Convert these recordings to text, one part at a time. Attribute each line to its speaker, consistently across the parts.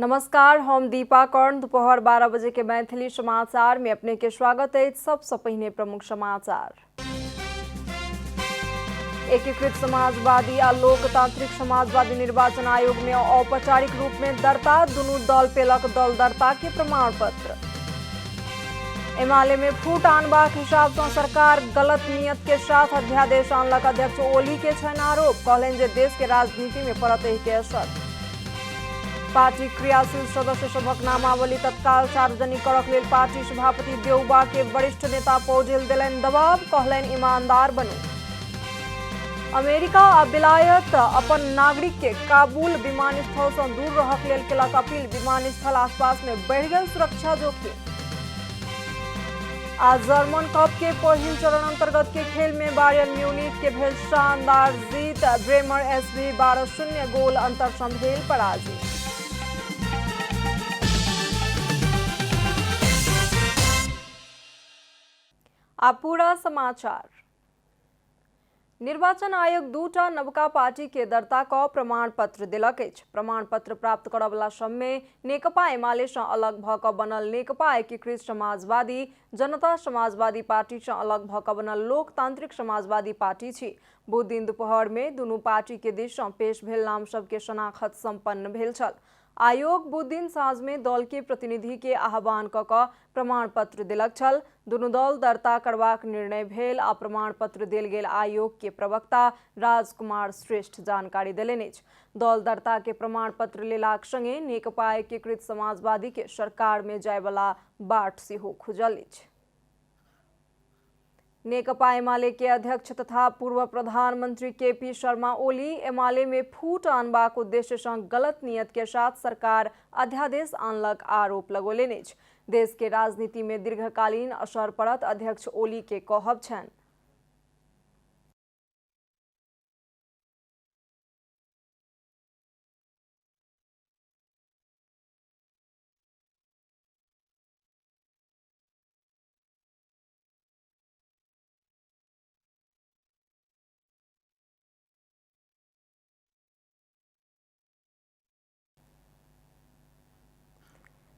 Speaker 1: नमस्कार, हम दीपा कर्ण। दोपहर 12 बजे के मैथिली समाचार में अपने के स्वागत है। सबसे पहले प्रमुख समाचार। एकीकृत समाजवादी और लोकतांत्रिक समाजवादी निर्वाचन आयोग में औपचारिक रूप में दर्ता। दोनों दल पेलक दल दर्ता के प्रमाण पत्र। एमाले में फूट आनबाक हिसाब से सरकार गलत नियत के साथ अध्यादेश आनलक। अध्यक्ष ओली के छन आरोप, कहलन जे देश के राजनीति में पड़त एहि के असर। पार्टी क्रियाशील सदस्य सभक नामावली तत्काल सार्वजनिक करक लेल पार्टी सभापति देउबा के वरिष्ठ नेता पौडेल देलनि दबाव, कहलनि ईमानदार बनू। अमेरिका आ विलायत अपन नागरिक के काबुल विमानस्थल से दूर रहक लेल केलक अपील। विमानस्थल आसपास में बढ़ गेल सुरक्षा जोखिम। आज जर्मन कप के पहिल चरण अंतर्गत के खेल में बायर्न म्यूनिख के भेल शानदार जीत। ब्रेमर एसवी 12-0 गोल अंतर से भेल पराजित। आ पूरा समाचार। निर्वाचन आयोग दूटा नवका पार्टी के दर्ता क प्रमाण पत्र देलक अछि। प्रमाण पत्र प्राप्त करय वाला सब में नेकपा एमाले से अलग भ क बनल नेकपा एकीकृत समाजवादी, जनता समाजवादी पार्टी से अलग भ क बनल लोकतांत्रिक समाजवादी पार्टी छी। बुध दिन दोपहर में दुनू पार्टी के दिस से पेश भेल नाम सब के शनाखत संपन्न भेल छल। आयोग बुध दिन साँझ में दल के प्रतिनिधि के आह्वान क प्रमाण पत्र देलक छल। दुनू दल दर्ता करबाक निर्णय भेल आ प्रमाण पत्र देल गेल। आयोग के प्रवक्ता राजकुमार श्रेष्ठ जानकारी देलनि अछि। दल दर्ता के प्रमाण पत्र लेलाक संगे नेकपा एकीकृत समाजवादी के सरकार में जाय वाला बाट सेहो खुजल अछि। नेकपा एमाले के अध्यक्ष तथा पूर्व प्रधानमंत्री केपी शर्मा ओली एमाले में फूट आनबाक उद्देश्य से गलत नियत के साथ सरकार अध्यादेश आनलक आरोप लगौलनि अछि। देश के राजनीति में दीर्घकालीन असर पड़त, अध्यक्ष ओली के कहब छनि।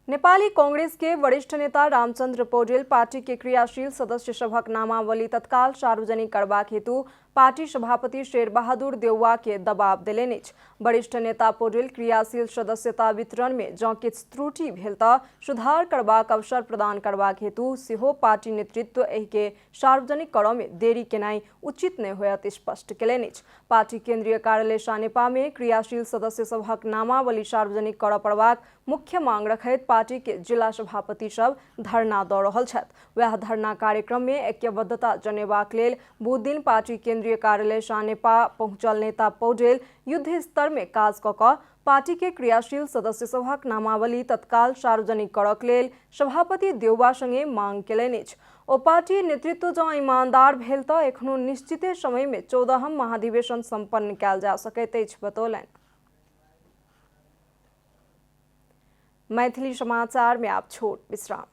Speaker 1: नेपाली कांग्रेस के वरिष्ठ नेता रामचंद्र पौडेल पार्टी के क्रियाशील सदस्य सभक नामावली तत्काल सार्वजनिक करबाक हेतु पार्टी सभापति शेरबहादुर देउवा के दबाव देलनि अछि। वरिष्ठ नेता पौडेल क्रियाशील सदस्यता वितरण में जँ किछु त्रुटि भेल तऽ सुधार करबाक अवसर प्रदान करबाक हेतु सेहो पार्टी नेतृत्व एहि के सार्वजनिक करऽ में देरी केनाइ उचित नहि होयत स्पष्ट केलनि अछि। पार्टी केंद्रीय कार्यालय सानेपा में क्रियाशील सदस्य सभक नामावली सार्वजनिक करऽ पड़बाक मुख्य मांग रखैत पार्टी के जिला सभापति सब धरना दऽ रहल छथि। वह धरना कार्यक्रम में ऐक्यबद्धता जनेबाक लेल बुध दिन पार्टी केंद्रीय कार्यालय सानेपा पहुंचल नेता पौडेल युद्ध स्तर में काज कऽ कऽ पार्टी के क्रियाशील सदस्य सभक नामावली तत्काल सार्वजनिक करक लेल सभापति देउवा संगे मांग केलनि अछि। ओ पार्टी नेतृत्व जँ ईमानदार भेल तऽ एखनो निश्चिते समय में 14हम महाधिवेशन संपन्न कयल जा सकैत अछि, बतौलनि। मैथिली समाचार में आप छोट विश्राम।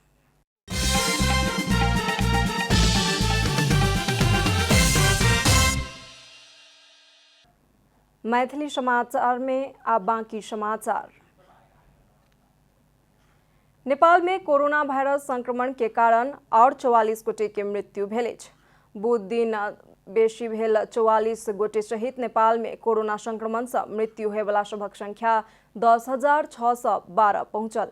Speaker 1: मैथिली समाचार में आप बाकी समाचार। नेपाल में कोरोना वायरस संक्रमण के कारण और 44 गोटे के मृत्यु भेल अछि। बुध दिन बेसी भेल 44 गोटे सहित नेपाल में कोरोना संक्रमण से मृत्यु होय वाला सभक संख्या 10,612 पहुंचल।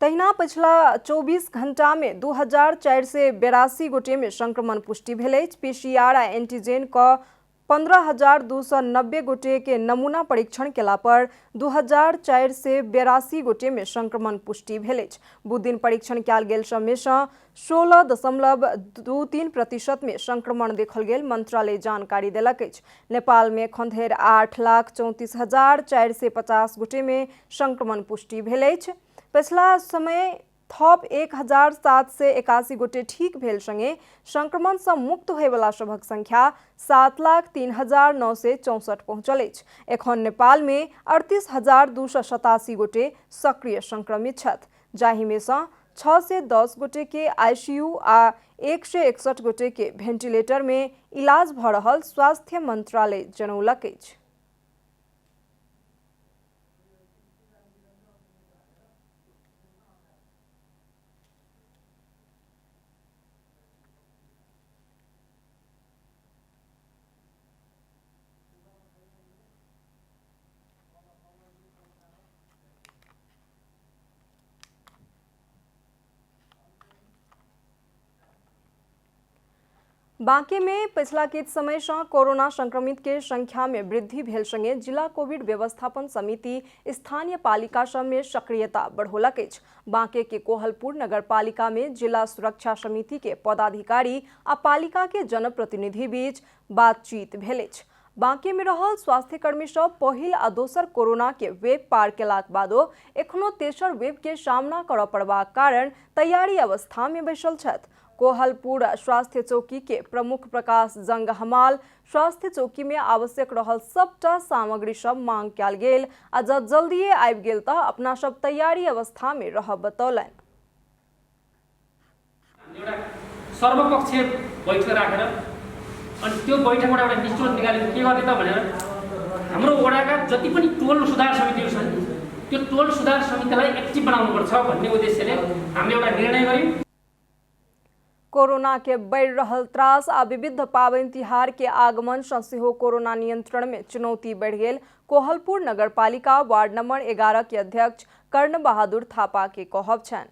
Speaker 1: तहिना पिछला 24 घंटा में 2,482 गोटे में संक्रमण पुष्टि भेल अछि। पीसीआर आ एंटीजन क 15,290 गोटे के नमूना परीक्षण केला पर 2,482 गोटे में संक्रमण पुष्टि भेल अछि। बुध दिन परीक्षण कयल गेल सब में सँ 16.23% में संक्रमण देखल गेल मंत्रालय जानकारी देलक अछि। नेपाल में एखन धरि 8,34,450 गोटे में संक्रमण पुष्टि भेल अछि। पिछला समय थप 1,781 गोटे ठीक भेल संगे संक्रमण से मुक्त होय वाला सभक संख्या 7,03,964 पहुंचल अछि। एखन नेपाल में 38,287 गोटे सक्रिय संक्रमित छथि, जाहि में से 610 गोटे के आईसीयू आ 161 गोटे के वेंटिलेटर में इलाज भ रहल स्वास्थ्य मंत्रालय जनौलक अछि। बांके में पिछला किछ समय से कोरोना संक्रमित के संख्या में वृद्धि भेल संगे जिला कोविड व्यवस्थापन समिति स्थानीय पालिका सब में सक्रियता बढ़ौलक अछि। बांके के कोहलपुर नगर पालिका में जिला सुरक्षा समिति के पदाधिकारी आ पालिका के जनप्रतिनिधि बीच बातचीत भेल अछि। बांके में रहल स्वास्थ्यकर्मी सब पहिल आ दोसर कोरोना के वेब पार केलाक बादो एखनो तेसर वेब के सामना करऽ पड़बाक कारण तैयारी अवस्था में बैसल छथि। कोहलपुर स्वास्थ्य चौकी के प्रमुख प्रकाश जंग हमाल स्वास्थ्य चौकी में आवश्यक रहल सबटा सामग्री सब मांग कयल गेल आ जल्दिए आबि गेल त अपना सब तैयारी अवस्था में रह बतौलनि।
Speaker 2: सर्वपक्षीय बैठक राखेर अनि त्यो बैठकबाट एउटा निष्कर्ष निकालेर के गर्ने त भनेर हाम्रो वडाका जति पनि टोल सुधार समितिहरू छन् त्यो टोल सुधार समितिलाई एक्टिभ बनाउनुपर्छ भन्ने उद्देश्यले हामीले एउटा निर्णय गर्यौं।
Speaker 1: कोरोना के बढ़ रहल त्रास आ विविध पाबनि तिहार के आगमन सँ सेहो कोरोना नियंत्रण में चुनौती बढ़ गेल। कोहलपुर नगर पालिका वार्ड नंबर 11 के अध्यक्ष कर्ण बहादुर थापा के कहब छन्।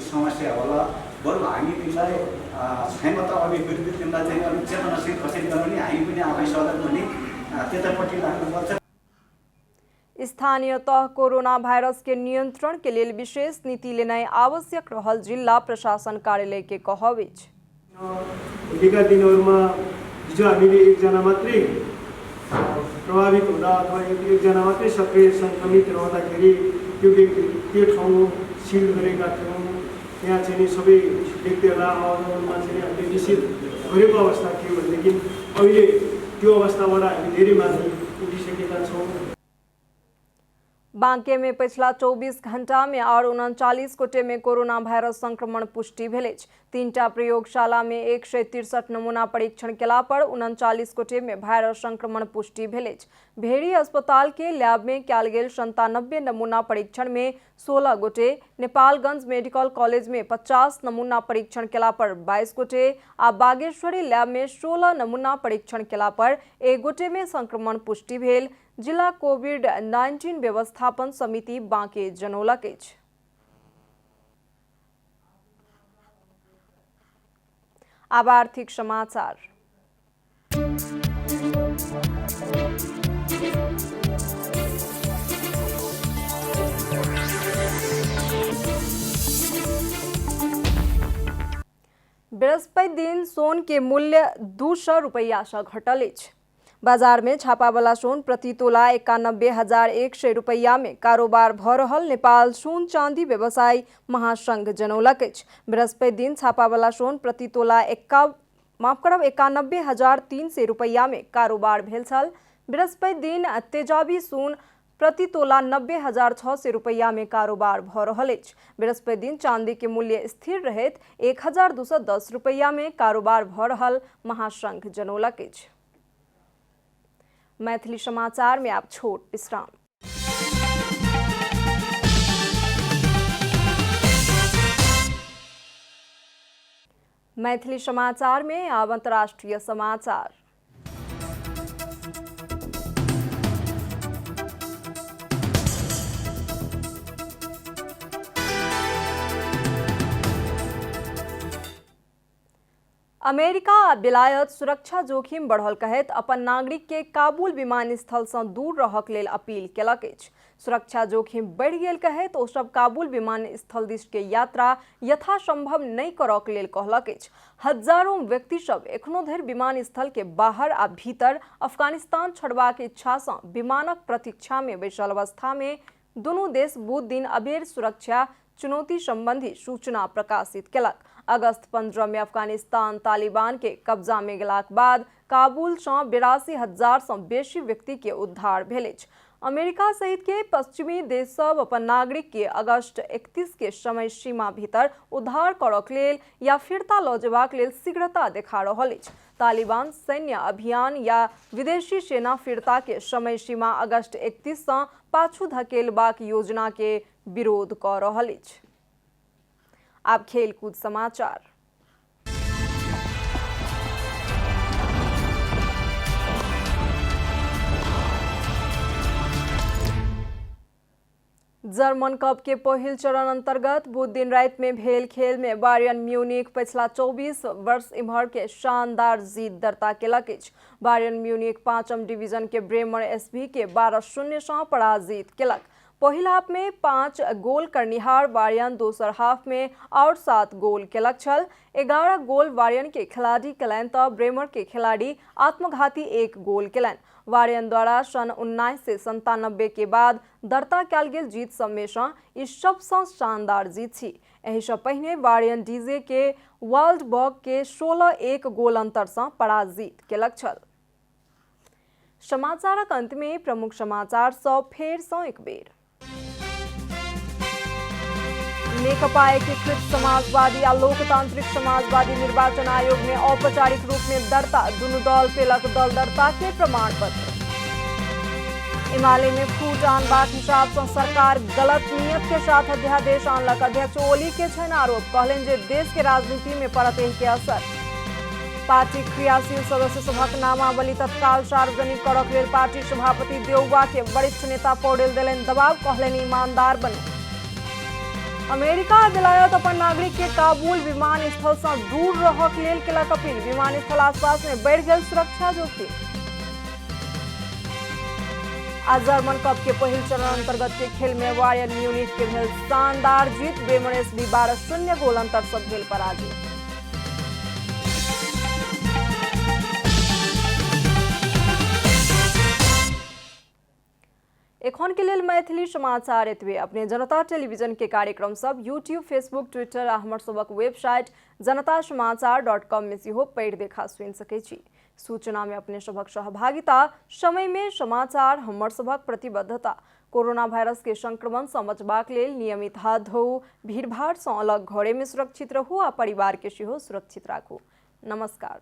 Speaker 3: समस्या होला बरु हामी तिमीलाई क्षमता अभिवृद्धि तिमीलाई चाहिँ अलिक चेतनाशील खसेत गराउने हामी पनि आफै सदर गर्ने त्यतापट्टि लाग्नुपर्छ।
Speaker 1: स्थानीयतः कोरोना वायरस के नियंत्रण के लिए विशेष नीति लेना आवश्यक रहल जिला प्रशासन कार्यालय के कहब अछि।
Speaker 4: विगतका दिनहरुमा हिजो हामीले एकजना मात्रै प्रभावित हुँदा अथवा एकजना मात्रै सक्रिय संक्रमित रहँदाखेरि त्यो ठाउँ सिल गरेका थियौँ। यहाँ चाहिँ सबै व्यक्तिहरूलाई आउन मान्छेले हामीले निषेध गरेको अवस्था थियो भनेदेखि अहिले त्यो अवस्थाबाट हामी धेरै माथि उठिसकेका छौँ।
Speaker 1: बांके में पिछला 24 घंटा में और 39 गोटे में कोरोना वायरस संक्रमण पुष्टि भेल अछि। 3टा प्रयोगशाला में 163 नमूना परीक्षण केला पर 39 गोटे में वायरस संक्रमण पुष्टि भेल अछि। भेड़ी अस्पताल के लैब में कयल गेल 97 नमूना परीक्षण में 16 गोटे, नेपालगंज मेडिकल कॉलेज में 50 नमूना परीक्षण केला पर 22 गोटे आ बागेश्वरी लैब में 16 नमूना परीक्षण केला पर 1 गोटे में संक्रमण पुष्टि भेल। जिला कोविड-19 व्यवस्थापन समिति बांके जनौलक अछि। अब आर्थिक समाचार। बृहस्पति दिन सोन के मूल्य 200 रुपया से घटल अछि। बाजार में छापा वाला सोन प्रति तोला 91,100 रुपया में कारोबार भ रहल नेपाल सोन चांदी व्यवसायी महासंघ जनौलक अछि। बृहस्पति दिन छापा वाला सोन प्रति तोला 91,300 रुपया में कारोबार भेल छल। बृहस्पति दिन तेजाबी सोन प्रति तोला 90,600 रुपया में कारोबार भ रहल अछि। बृहस्पति दिन चांदी के मूल्य स्थिर रहैत 1,210 रुपया में कारोबार भ रहल महासंघ जनौलक अछि। मैथिली समाचार में आप छोट विश्राम। मैथिली समाचार में अब अंतर्राष्ट्रीय समाचार। अमेरिका आ बेलायत सुरक्षा जोखिम बढ़ल कहैत अपन नागरिक के काबुल विमानस्थल से दूर रहक लेल अपील केलक अछि। सुरक्षा जोखिम बढ़ि गेल कहैत ओ सब काबुल विमानस्थल दिस के यात्रा यथासंभव नहीं करक लेल कहलक अछि। हजारों व्यक्ति सब एखनो धरि विमानस्थल के बाहर आ भीतर अफगानिस्तान छोड़बाक इच्छा से विमानक प्रतीक्षा में बैसल अवस्था में दुनू देश बुध दिन अबेर सुरक्षा चुनौती संबंधी सूचना प्रकाशित केलक। अगस्त 15 में अफगानिस्तान तालिबान के कब्जा में गेलाक बाद काबुल से 82,000 से बेसी व्यक्ति के उद्धार भेल अछि। अमेरिका सहित के पश्चिमी देश सब अपन नागरिक के अगस्त 31 के समय सीमा भीतर उद्धार करक लेल या फिरता लऽ जेबाक लेल शीघ्रता देखा रहल अछि। तालिबान सैन्य अभियान या विदेशी सेना फिरता के समय सीमा अगस्त 31 से पाछू धकेलबाक योजना के विरोध कऽ रहल अछि। अब खेलकूद समाचार। जर्मन कप के पहिल चरण अंतर्गत बुध दिन रात में भेल खेल में बायर्न म्यूनिख पिछला 24 वर्ष इम्हर के शानदार जीत दर्ता केलक अछि। बायर्न म्यूनिख 5म डिवीजन के ब्रेमर एसवी के 12-0 से पराजित केलक। पहिल हाफ में 5 गोल करनिहार बायर्न दोसर हाफ में और 7 गोल केलक छल। 11 गोल बायर्न के खिलाड़ी केलनि तऽ ब्रेमर के खिलाड़ी आत्मघाती 1 गोल केलनि। बायर्न द्वारा सन 1997 के बाद दर्ता कयल गेल जीत सबमे सँ ई सबसँ शानदार जीत छी। एहि सँ पहिने बायर्न डीजे के वाल्डबर्ग के 16-1 गोल अंतर सँ पराजित केलक छल। समाचारक अंत में प्रमुख समाचार सब फेर सँ एक बेर। नेकपा एकीकृत समाजवादी आ लोकतांत्रिक समाजवादी निर्वाचन आयोग में औपचारिक रूप में दर्ता, दुनू दल पेलक दल दर्ता के प्रमाण पत्र। हिमालय में फूट आनबाक हिसाब से सरकार गलत नियत के साथ अध्यादेश आनलक। अध्यक्ष ओली के छन आरोप, कहलनि जे देश के राजनीति में पड़त एहि के असर। पार्टी क्रियाशील सदस्य सभक नामावली तत्काल सार्वजनिक करक लेल पार्टी सभापति देउवा के वरिष्ठ नेता पौडेल देलनि दबाव, कहलनि ईमानदार बनु। अमेरिका आ बेलायत अपन नागरिक के काबुल विमानस्थल से दूर रहक लेल केलक अपील। विमानस्थल आसपास में बढ़ि गेल सुरक्षा जोखिम। आज जर्मन कप के पहिल चरण अंतर्गत के खेल में बायर्न म्यूनिख के भेल शानदार जीत। ब्रेमर एसवी 12-0 गोल अंतर से भेल पराजित। एखन के लेल मैथिली समाचार एतबे। अपने जनता टेलीविजन के कार्यक्रम सब यूट्यूब, फेसबुक, ट्विटर आ हमर सबक वेबसाइट janatasamaachar.com में सेहो पढ़ि देखा सुनि सकै छी। सूचना में अपने सबक सहभागिता, समय में समाचार हमर सबक प्रतिबद्धता। कोरोना वायरस के संक्रमण से बचबाक लेल नियमित हाथ धोऊ, भीड़भाड़ से अलग घरे में सुरक्षित रहू आ परिवार के सेहो सुरक्षित राखू। नमस्कार।